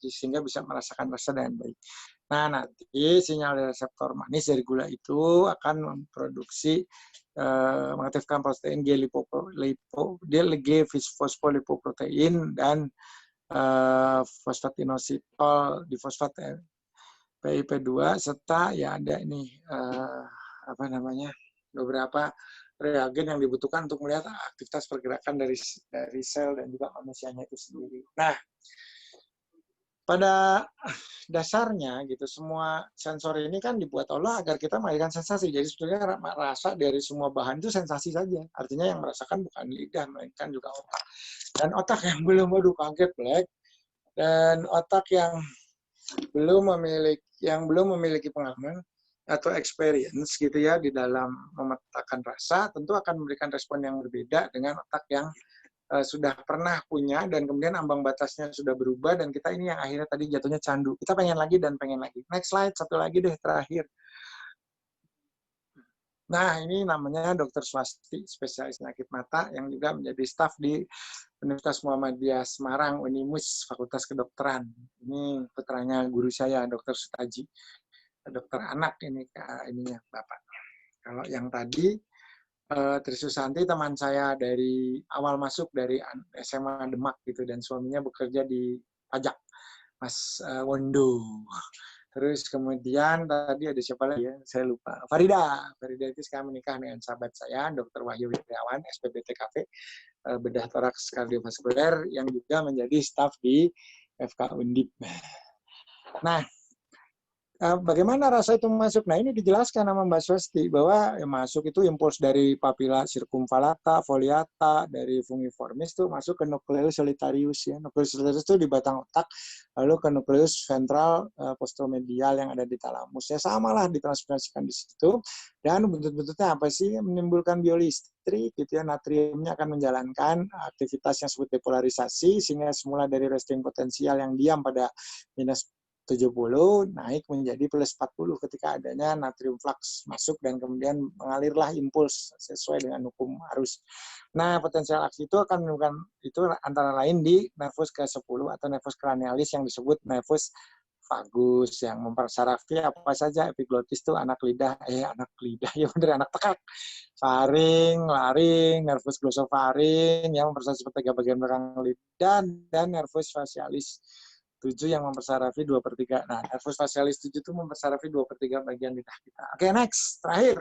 sehingga bisa merasakan rasa dengan baik. Nah, nanti sinyal reseptor manis dari gula itu akan memproduksi mengaktifkan protein G-fosfolipoprotein dan fosfatinositol difosfat PIP2 serta ya ada ini beberapa reagen yang dibutuhkan untuk melihat aktivitas pergerakan dari sel dan juga manusianya itu sendiri. Nah, pada dasarnya gitu semua sensor ini kan dibuat Allah agar kita menghadirkan sensasi. Jadi sebetulnya rasa dari semua bahan itu sensasi saja. Artinya yang merasakan bukan lidah melainkan juga otak. Dan otak yang belum, kaget Black, dan otak yang belum memiliki pengalaman atau experience gitu ya di dalam memetakan rasa, tentu akan memberikan respon yang berbeda dengan otak yang sudah pernah punya dan kemudian ambang batasnya sudah berubah dan kita ini yang akhirnya tadi jatuhnya candu. Kita pengen lagi dan pengen lagi. Next slide, satu lagi deh terakhir. Nah, ini namanya Dr. Swasti, spesialis penyakit mata yang juga menjadi staf di Universitas Muhammadiyah Semarang, Unimus, Fakultas Kedokteran. Ini putranya guru saya, Dr. Sutaji. Dokter anak ininya Bapak. Kalau yang tadi Trisusanti teman saya dari awal masuk dari SMA Demak gitu dan suaminya bekerja di pajak, Mas Wondo. Terus kemudian tadi ada siapa lagi ya? Saya lupa. Farida itu sekarang menikah dengan sahabat saya, Dr. Wahyu Wiryawan, SPBTKV, bedah toraks kardiovaskuler yang juga menjadi staf di FK Undip. Nah, bagaimana rasa itu masuk? Nah, ini dijelaskan sama Mbak Swasti bahwa masuk itu impuls dari papila circumvallata, foliata, dari fungiformis itu masuk ke nucleus solitarius ya. Nucleus solitarius itu di batang otak, lalu ke nucleus ventral postromedial yang ada di talamus. Ya samalah ditransferasikan di situ. Dan buntut-buntutnya apa sih? Menimbulkan biolistrik gitu ya. Natriumnya akan menjalankan aktivitas yang disebut depolarisasi sehingga semula dari resting potensial yang diam pada minus 70 naik menjadi plus 40 ketika adanya natrium flux masuk dan kemudian mengalirlah impuls sesuai dengan hukum arus. Nah, potensial aksi itu akan menimbulkan itu antara lain di nervus ke-10 atau nervus cranialis yang disebut nervus vagus yang mempersarafi apa saja epiglotis itu anak lidah ya bener anak tekak, faring, laring, nervus glossofaring yang mempersarafi sepertiga bagian belakang lidah dan nervus facialis 7 yang mempersarafi 2/3. Nah, nervus facialis 7 itu mempersarafi 2/3 bagian lidah kita. Oke, next. Terakhir.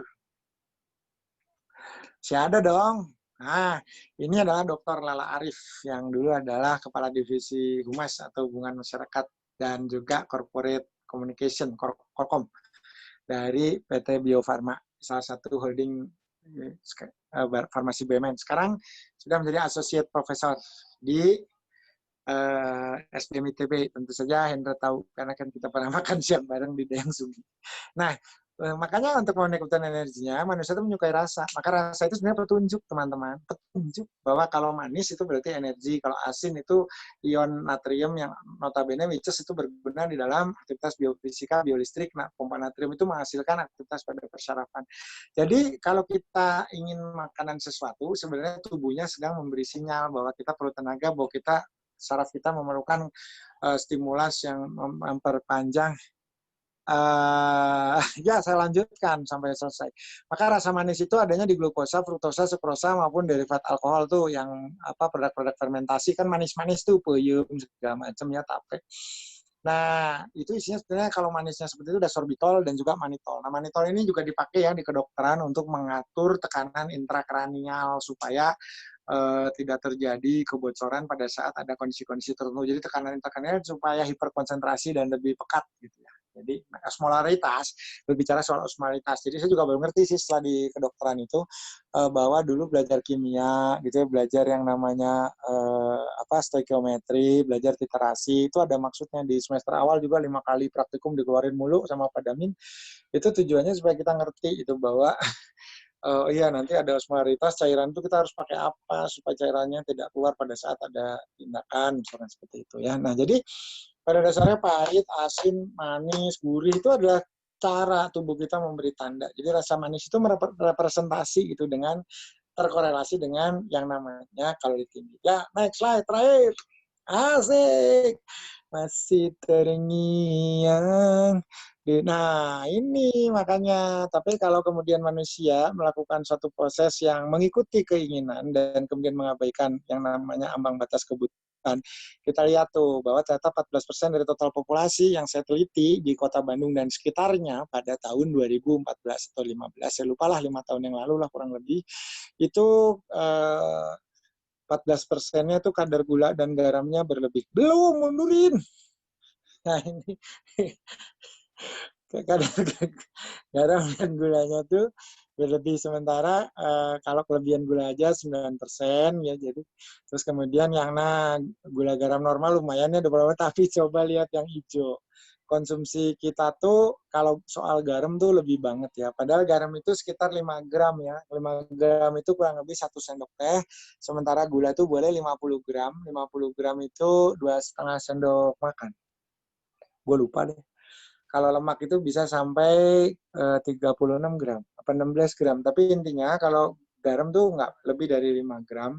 Siapa dong? Nah, ini adalah Dr. Lala Arif yang dulu adalah Kepala Divisi Humas atau Hubungan Masyarakat dan juga Corporate Communication, Korkom, dari PT Bio Farma, salah satu holding farmasi BUMN. Sekarang sudah menjadi Associate Professor di SDM ITB. Tentu saja Hendra tahu, karena kan kita pernah makan siang bareng di Dayang Sumi. Nah, makanya untuk menaikkan energinya, manusia itu menyukai rasa. Maka rasa itu sebenarnya petunjuk, teman-teman. Petunjuk bahwa kalau manis itu berarti energi, kalau asin itu ion natrium yang notabene which is itu berguna di dalam aktivitas biofisika, biolistrik. Nah, pompa natrium itu menghasilkan aktivitas pada persarafan. Jadi, kalau kita ingin makanan sesuatu, sebenarnya tubuhnya sedang memberi sinyal bahwa kita perlu tenaga, bahwa saraf kita memerlukan stimulus yang memperpanjang. Ya, saya lanjutkan sampai selesai. Maka rasa manis itu adanya di glukosa, fruktosa, sukrosa maupun derivat alkohol tuh yang produk-produk fermentasi kan manis-manis tuh, peyem segala macam ya, tape. Nah, itu isinya sebenarnya kalau manisnya seperti itu ada sorbitol dan juga manitol. Nah, manitol ini juga dipakai ya di kedokteran untuk mengatur tekanan intrakranial supaya tidak terjadi kebocoran pada saat ada kondisi-kondisi tertentu. Jadi tekanan intrakranial supaya hiperkonsentrasi dan lebih pekat gitu ya. Jadi osmolaritas, berbicara soal osmolaritas. Jadi saya juga baru ngerti sih setelah di kedokteran itu bahwa dulu belajar kimia gitu ya, belajar yang namanya stoikiometri, belajar titerasi, itu ada maksudnya di semester awal juga 5 kali praktikum dikeluarin mulu sama Pak Damin. Itu tujuannya supaya kita ngerti itu bahwa iya nanti ada osmolaritas cairan itu kita harus pakai apa supaya cairannya tidak keluar pada saat ada tindakan misalkan seperti itu ya. Nah, jadi pada dasarnya pahit, asin, manis, gurih itu adalah cara tubuh kita memberi tanda. Jadi rasa manis itu merepresentasi gitu dengan terkorelasi dengan yang namanya kalori tinggi. Ya, next slide terakhir. Asik. Masih terngiang. Nah, ini makanya. Tapi kalau kemudian manusia melakukan suatu proses yang mengikuti keinginan dan kemudian mengabaikan yang namanya ambang batas kebutuhan, kita lihat tuh bahwa ternyata 14% dari total populasi yang saya teliti di Kota Bandung dan sekitarnya pada tahun 2014 atau 15, saya lupa lah 5 tahun yang lalu lah kurang lebih, itu 14%-nya tuh kadar gula dan garamnya berlebih. Belum, mundurin. Nah, ini kadar garam dan gulanya tuh berlebih, sementara kalau kelebihan gula aja 9% ya, jadi terus kemudian yang gula garam normal lumayan ya 20%, tapi coba lihat yang hijau. Konsumsi kita tuh kalau soal garam tuh lebih banget ya. Padahal garam itu sekitar 5 gram ya. 5 gram itu kurang lebih 1 sendok teh. Sementara gula tuh boleh 50 gram. 50 gram itu 2,5 sendok makan. Gue lupa deh. Kalau lemak itu bisa sampai 36 gram, apa 16 gram. Tapi intinya kalau garam tuh nggak lebih dari 5 gram.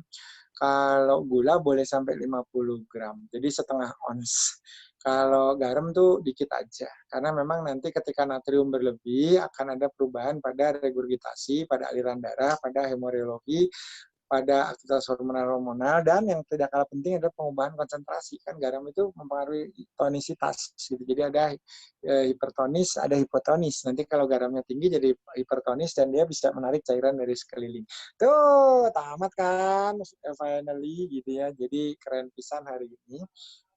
Kalau gula boleh sampai 50 gram, jadi setengah ons. Kalau garam tuh dikit aja, karena memang nanti ketika natrium berlebih akan ada perubahan pada regurgitasi, pada aliran darah, pada hemorologi, pada aktivitas hormonal, dan yang tidak kalah penting adalah pengubahan konsentrasi. Kan garam itu mempengaruhi tonisitas gitu. Jadi ada hipertonis, ada hipotonis. Nanti kalau garamnya tinggi jadi hipertonis dan dia bisa menarik cairan dari sekeliling. Tuh, tamat kan finally gitu ya. Jadi keren pisan hari ini.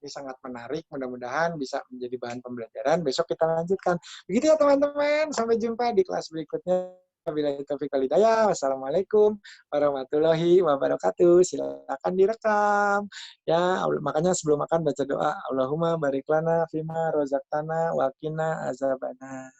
Ini sangat menarik, mudah-mudahan bisa menjadi bahan pembelajaran. Besok kita lanjutkan. Begitu ya teman-teman, sampai jumpa di kelas berikutnya. Wabillahi taufiq wal hidayah. Wassalamualaikum warahmatullahi wabarakatuh. Silakan direkam. Ya, makanya sebelum makan baca doa. Allahumma barik lana fima rozaqtana wa qina azabannar.